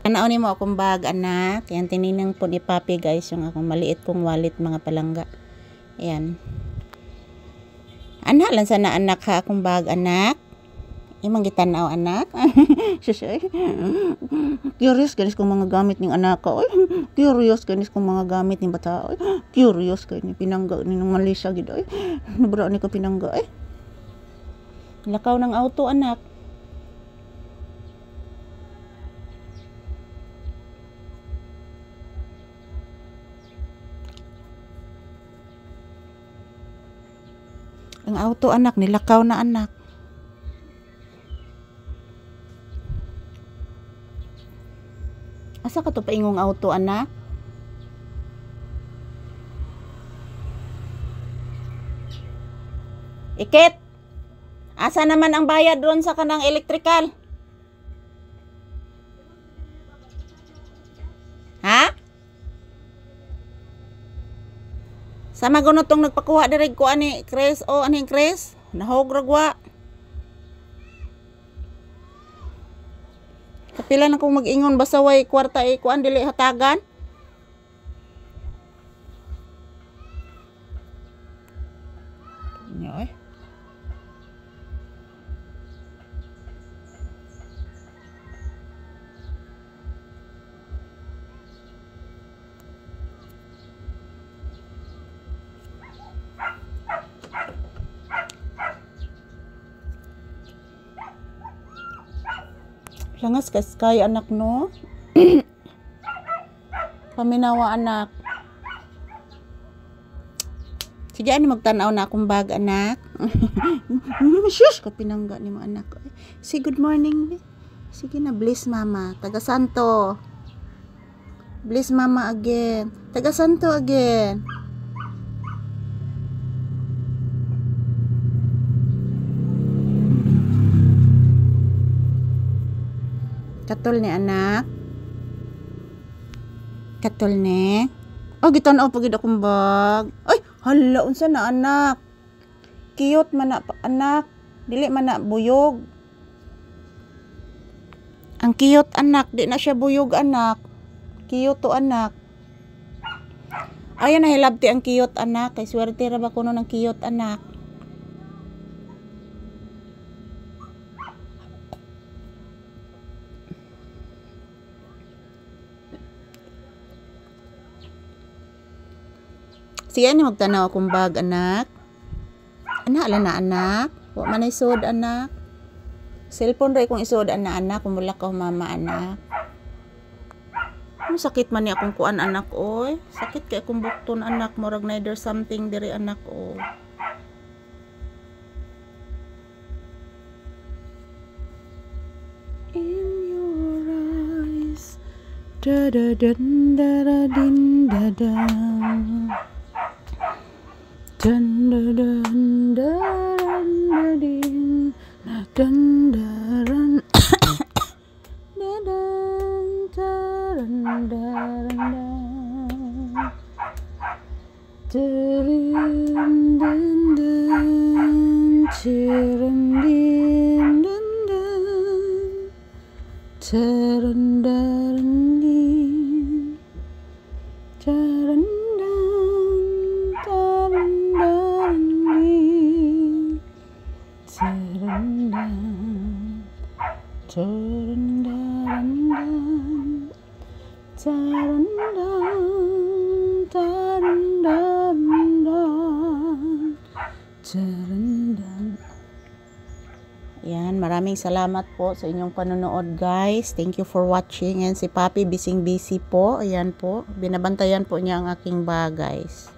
Tanaw ni mo akong bag, anak. Yan, tininang po ni Papi, guys, yung akong maliit kong wallet, mga palangga. Ayan. Anak lang sana, anak, ha, akong bag, anak. Imang gitanaw, anak. Shush. Curious, ganis kong mga gamit ng anak ko. Curious, ganis kong mga gamit ng bata. Curious, ganis pinangga ni ng Malaysia, gito. Nabra ni ko pinangga, Lakaw ng auto, anak. Ang auto, anak, nilakaw na, anak. Asa ka to paingong auto, anak? Ikit! Asa naman ang bayad doon sa kanang electrical? Ha? Sa magunotong nagpakuha direg ko ani Chris o aning Chris? Nahog ragwa. Kapila na kong mag-ingon basta way kwarta kuan dili hatagan. Nyoy. Langas kay anak no. Paminawa anak. Sige ani magtanaw na akong bag anak. Shush ka pinangga ni mo anak. Say good morning. Sige na, bless mama. Taga Santo. Bless mama again. Taga Santo again. Katol ni anak. Katol ni. Oh, gitanaw pagid akong bag. Ay, hala unsa na anak. Cute man na anak. Dili man na buyog. Ang cute anak, di na siya buyog anak. Cute to anak. Ayan na hilabti ang cute anak. Kay swerte ra ba kuno ng cute anak. Siya ni magtanaw akong bag anak. Anak ala na anak. Wa man ay sod anak. Cellphone ra kung isod anak kung mula ka mama anak. Ano sakit man ni akong kuan anak oy. Sakit kay akong bukton anak murag neither something diri anak o. In your eyes. Da da da da da din da da. Dun dun dun dun dun dun dun Yan, maraming salamat po sa inyong panonood guys. Thank you for watching. And si Papi busy po. Ayan po, binabantayan po niya ang aking bag guys.